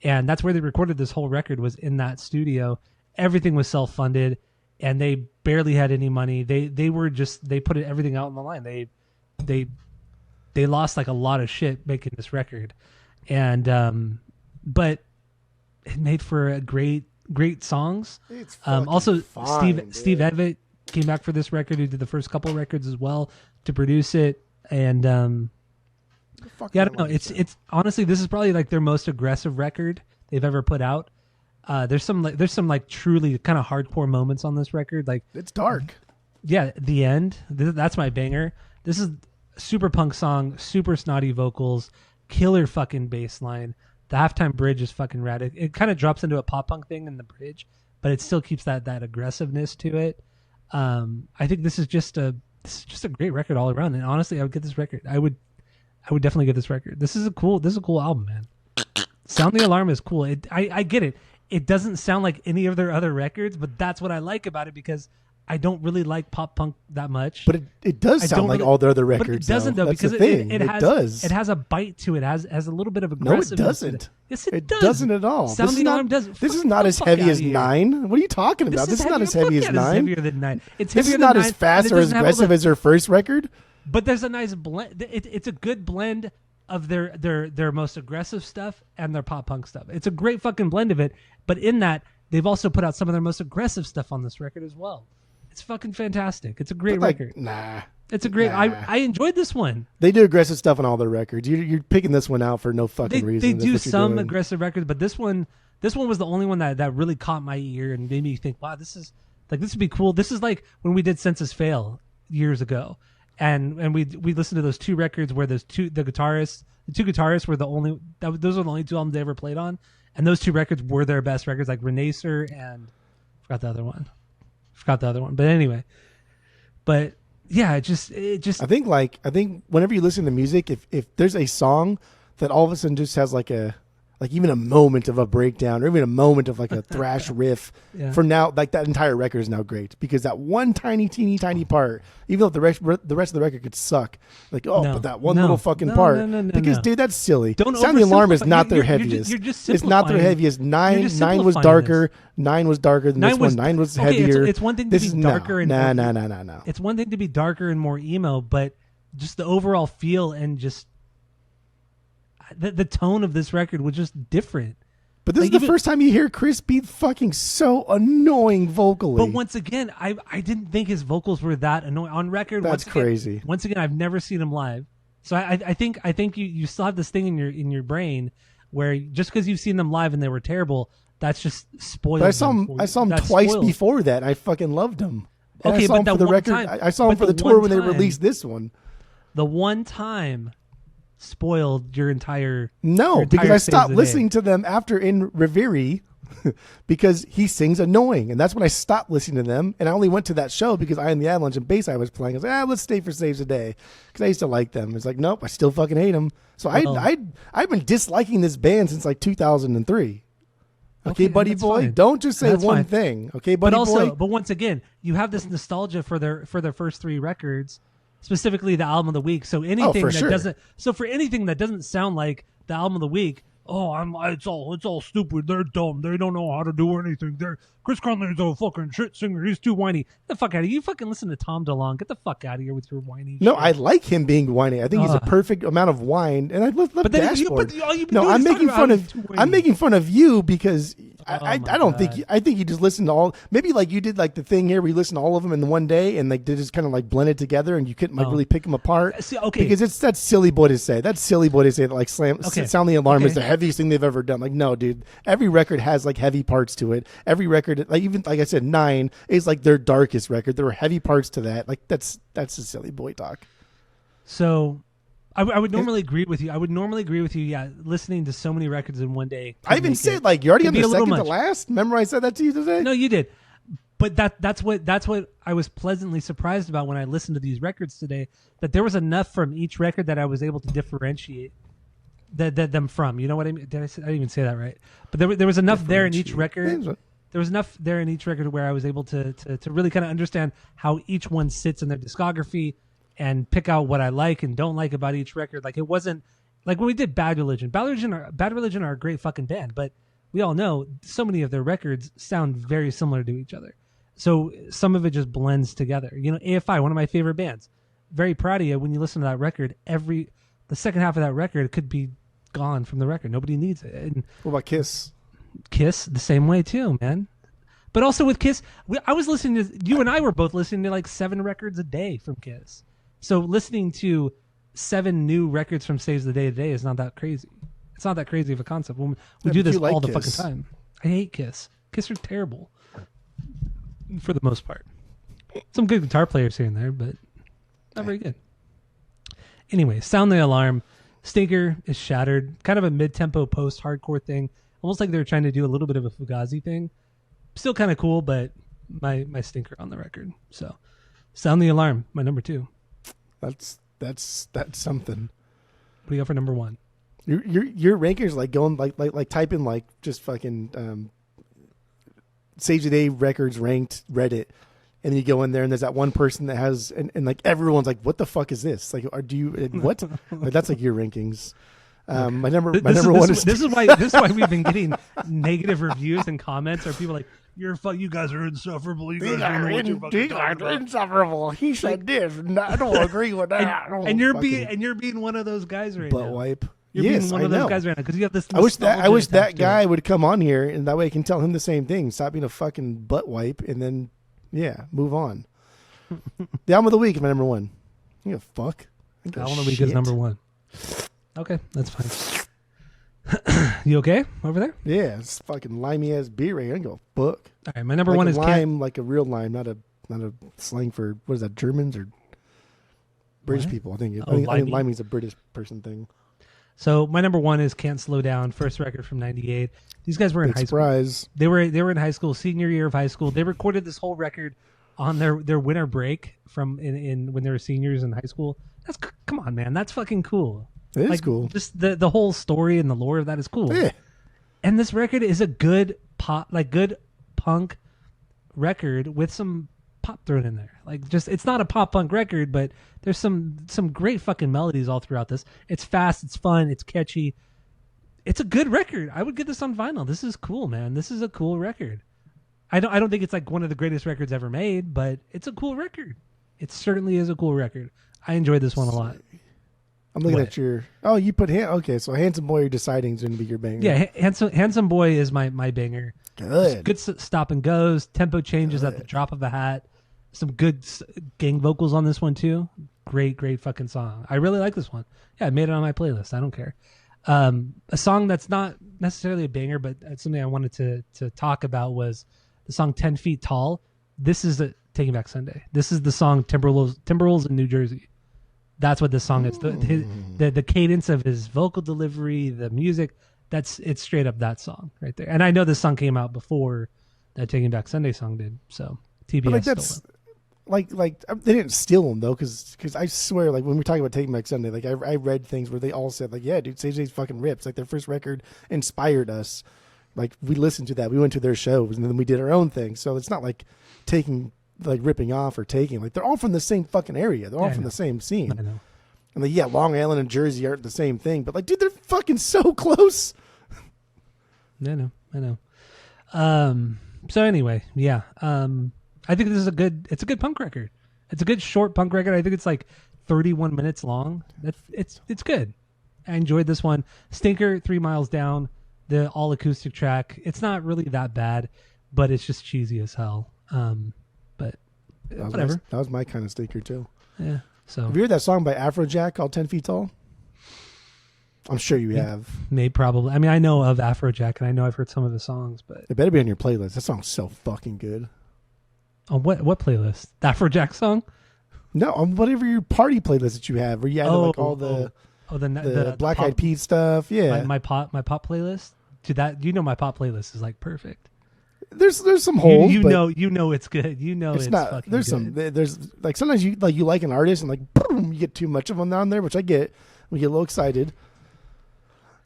Speaker 1: and that's where they recorded this whole record, was in that studio. Everything was self-funded, and they barely had any money. They put everything out on the line. They lost like a lot of shit making this record, and but it made for a great songs.
Speaker 2: It's
Speaker 1: also
Speaker 2: fine,
Speaker 1: Steve Evatt came back for this record, who did the first couple records as well, to produce it. And I don't know. It's honestly, this is probably like their most aggressive record they've ever put out. There's some like truly kind of hardcore moments on this record. Like,
Speaker 2: it's dark.
Speaker 1: Yeah, the end. That's my banger. This is a super punk song, super snotty vocals, killer fucking bass line. The halftime bridge is fucking rad. It kind of drops into a pop punk thing in the bridge, but it still keeps that aggressiveness to it. I think this is just a great record all around. And honestly, I would get this record. I would definitely get this record. This is a cool album, man. Sound the Alarm is cool. I get it. It doesn't sound like any of their other records, but that's what I like about it, because I don't really like pop punk that much.
Speaker 2: But it does sound like all their other records.
Speaker 1: But it doesn't, though, because it has a bite to it. It has a little bit of aggressiveness.
Speaker 2: No, it doesn't.
Speaker 1: Yes, it does.
Speaker 2: It doesn't at all.
Speaker 1: Sound the Alarm does.
Speaker 2: This is not as heavy as 9. What are you talking about? This is not as heavy as 9.
Speaker 1: It's heavier than 9.
Speaker 2: This is not as fast or as aggressive as their first record.
Speaker 1: But there's a nice blend. It's a good blend of their most aggressive stuff and their pop punk stuff. It's a great fucking blend of it. But in that, they've also put out some of their most aggressive stuff on this record as well. It's fucking fantastic. It's a great record.
Speaker 2: Nah.
Speaker 1: It's a great. I enjoyed this one.
Speaker 2: They do aggressive stuff on all their records. You're picking this one out for no fucking reason.
Speaker 1: They do some aggressive records, but this one was the only one that really caught my ear and made me think, wow, this would be cool. This is like when we did Census Fail years ago, and we listened to those two records where the two guitarists were those were the only two albums they ever played on, and those two records were their best records, like Renacer and forgot the other one. But anyway, yeah, it just. I
Speaker 2: think whenever you listen to music, if there's a song that all of a sudden just has like even a moment of a breakdown or even a moment of like a thrash riff, from now, like that entire record is now great, because that one teeny tiny part, even though the rest of the record could suck, but that one little fucking part, because dude, that's silly. Sound the Alarm is not their heaviest. It's not their heaviest. 9 was darker. 9 was darker than this one. 9 was heavier.
Speaker 1: It's one thing to be darker and
Speaker 2: no.
Speaker 1: It's one thing to be darker and more emo, but just the overall feel and just the tone of this record was just different.
Speaker 2: But this is the first time you hear Chris be fucking so annoying vocally.
Speaker 1: But once again, I didn't think his vocals were that annoying on record.
Speaker 2: That's crazy.
Speaker 1: Once again, I've never seen him live, so I think you still have this thing in your brain where just because you've seen them live and they were terrible, that's just spoiled.
Speaker 2: But I saw him twice before that, and I fucking loved him. And
Speaker 1: okay, but
Speaker 2: for the record, I saw him for the tour when they released this one.
Speaker 1: The one time spoiled your entire
Speaker 2: because I stopped listening to them after In Reverie because he sings annoying, and that's when I stopped listening to them, and I only went to that show because I Am the Avalanche and Bass I was playing. I was like, let's stay for Saves a Day, because I used to like them. It's like, nope, I still fucking hate them. So I've been disliking this band since like 2003. Okay, buddy boy, fine. Don't just say one thing. Okay, buddy boy.
Speaker 1: But once again, you have this nostalgia for their first 3 records, specifically the album of the week. So anything for anything that doesn't sound like the album of the week, it's all stupid. They're dumb. They don't know how to do anything. Chris Conley's a fucking shit singer. He's too whiny. Get the fuck out of here. You fucking listen to Tom DeLonge. Get the fuck out of here with your whiny
Speaker 2: No,
Speaker 1: shit.
Speaker 2: I like him being whiny. I think he's a perfect amount of whine. And I love Dashboard. I'm making fun of you because I don't think I think you just listen to all, maybe like you did like the thing here where you listen to all of them in the one day and like they just kind of like blended together and you couldn't like really pick them apart. Because that's silly boy to say. That's silly boy to say that like Sound the Alarm is the heaviest thing they've ever done. Like, no, dude. Every record has like heavy parts to it. Every record, like even like I said, 9 is like their darkest record. There were heavy parts to that. Like that's a silly boy talk.
Speaker 1: So I would normally agree with you. I would normally agree with you. Yeah, listening to so many records in one day.
Speaker 2: I even said like you're already on
Speaker 1: be
Speaker 2: the
Speaker 1: a little
Speaker 2: second to
Speaker 1: much.
Speaker 2: last. Remember I said that to you today?
Speaker 1: No, you did. But that's what I was pleasantly surprised about when I listened to these records today. That there was enough from each record that I was able to differentiate them from. You know what I mean? I didn't even say that right. But there was enough there in each record. There was enough there in each record where I was able to really kind of understand how each one sits in their discography and pick out what I like and don't like about each record. Like it wasn't like when we did Bad Religion. Bad Religion are a great fucking band, but we all know so many of their records sound very similar to each other. So some of it just blends together. You know, AFI, one of my favorite bands. Very proud of you when you listen to that record. The second half of that record could be gone from the record. Nobody needs it. And
Speaker 2: what about Kiss?
Speaker 1: Kiss, the same way too, man. But also with Kiss, I was listening to, you and I were both listening to like 7 records a day from Kiss. So listening to 7 new records from Saves the Day today is not that crazy. It's not that crazy of a concept. We do this all the fucking time. I hate Kiss. Kiss are terrible for the most part. Some good guitar players here and there, but not very good. Anyway, Sound the Alarm. Stinker is Shattered. Kind of a mid-tempo post-hardcore thing. Almost like they were trying to do a little bit of a Fugazi thing. Still kind of cool, but my stinker on the record. So, Sound the Alarm, my number 2.
Speaker 2: That's something.
Speaker 1: What do you got for number 1?
Speaker 2: Your rankings like going like type in like just fucking Sage the Day records ranked Reddit, and then you go in there and there's that one person that has and like everyone's like, what the fuck is this? Like, do you what? Like, that's like your rankings. Okay. My number one is
Speaker 1: this is why we've been getting negative reviews and comments. Or people like, you guys are insufferable. You guys don't know what you're fucking talking about.
Speaker 2: Insufferable. He said this. And I don't agree with that.
Speaker 1: and you're being one of those guys right
Speaker 2: butt
Speaker 1: now.
Speaker 2: wipe.
Speaker 1: You're being one of those guys right now because you have this.
Speaker 2: I wish that guy would come on here, and that way I can tell him the same thing. Stop being a fucking butt wipe, and then move on. The album of the week is my number 1. You fuck.
Speaker 1: The album of the week is number 1. Okay, that's fine. You okay over there?
Speaker 2: Yeah, it's fucking limey ass beer right here. I go fuck.
Speaker 1: All right, my number 1 is
Speaker 2: lime, like a real lime, not a slang for what is that? Germans or British people? I think limey's a British person thing.
Speaker 1: So my number 1 is Can't Slow Down, first record from '98. These guys were in high school. They were in high school, senior year of high school. They recorded this whole record on their winter break from in when they were seniors in high school. Come on, man, that's fucking cool.
Speaker 2: It is cool.
Speaker 1: Just the whole story and the lore of that is cool.
Speaker 2: Yeah.
Speaker 1: And this record is a good good punk record with some pop thrown in there. Like, just, it's not a pop punk record, but there's some great fucking melodies all throughout this. It's fast, it's fun, it's catchy. It's a good record. I would get this on vinyl. This is cool, man. This is a cool record. I don't think it's like one of the greatest records ever made, but it's a cool record. It certainly is a cool record. I enjoyed this one a lot.
Speaker 2: I'm looking at your. Oh, you put okay. So Handsome Boy, you're deciding is going to be your banger.
Speaker 1: Yeah, Handsome Boy is my banger.
Speaker 2: Good
Speaker 1: Stop and goes. Tempo changes at the drop of a hat. Some good gang vocals on this one too. Great fucking song. I really like this one. Yeah, I made it on my playlist. I don't care. A song that's not necessarily a banger, but something I wanted to talk about was the song 10 Feet Tall. This is Taking Back Sunday. This is the song Timberwolves in New Jersey. That's what this song is. The cadence of his vocal delivery, the music, it's straight up that song right there. And I know this song came out before that Taking Back Sunday song did. So TBS stole it.
Speaker 2: Like they didn't steal them though, because I swear, like when we're talking about Taking Back Sunday, like I read things where they all said like, yeah, dude, Sage fucking rips. Like their first record inspired us. Like we listened to that, we went to their shows, and then we did our own thing. So it's not like ripping off or taking. Like they're all from the same fucking area. They're all from the same scene.
Speaker 1: I know.
Speaker 2: And like, Long Island and Jersey aren't the same thing, but like, dude, they're fucking so close.
Speaker 1: I know. So anyway, yeah. I think this is it's a good punk record. It's a good short punk record. I think it's like 31 minutes long. It's good. I enjoyed this one. Stinker, 3 Miles Down, the all acoustic track. It's not really that bad, but it's just cheesy as hell. But whatever.
Speaker 2: That was my kind of stinker too.
Speaker 1: Yeah. So
Speaker 2: have you heard that song by Afrojack called 10 Feet Tall? I'm sure you have.
Speaker 1: Maybe, probably. I mean, I know of Afrojack, and I know I've heard some of his songs, but
Speaker 2: it better be on your playlist. That song's so fucking good.
Speaker 1: On what playlist? The Afrojack song?
Speaker 2: No, on whatever your party playlist that you have, where you add like all the
Speaker 1: the
Speaker 2: Black
Speaker 1: pop,
Speaker 2: Eyed Peas stuff. Yeah,
Speaker 1: my pop playlist. To that, my pop playlist is like perfect.
Speaker 2: there's some holes.
Speaker 1: You
Speaker 2: but
Speaker 1: know it's good. You know it's
Speaker 2: not.
Speaker 1: fucking
Speaker 2: There's
Speaker 1: good.
Speaker 2: there's like sometimes you like an artist and like boom, you get too much of them down there, which I get. We get a little excited.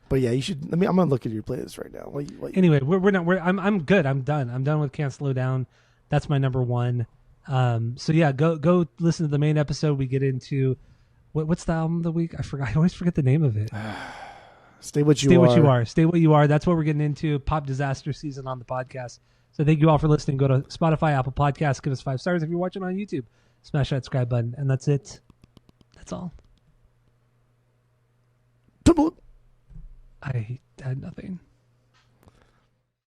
Speaker 2: But yeah, you should. I'm gonna look at your playlist right now.
Speaker 1: Anyway, I'm good. I'm done. I'm done with Can't Slow Down. That's my number one. So yeah, go listen to the main episode. We get into what's the album of the week? I forgot. I always forget the name of it.
Speaker 2: Stay What You Are.
Speaker 1: Stay What You Are. That's what we're getting into. Pop disaster season on the podcast. So thank you all for listening. Go to Spotify, Apple Podcasts. Give us 5 stars if you're watching on YouTube. Smash that subscribe button, and that's it. That's all. I had nothing.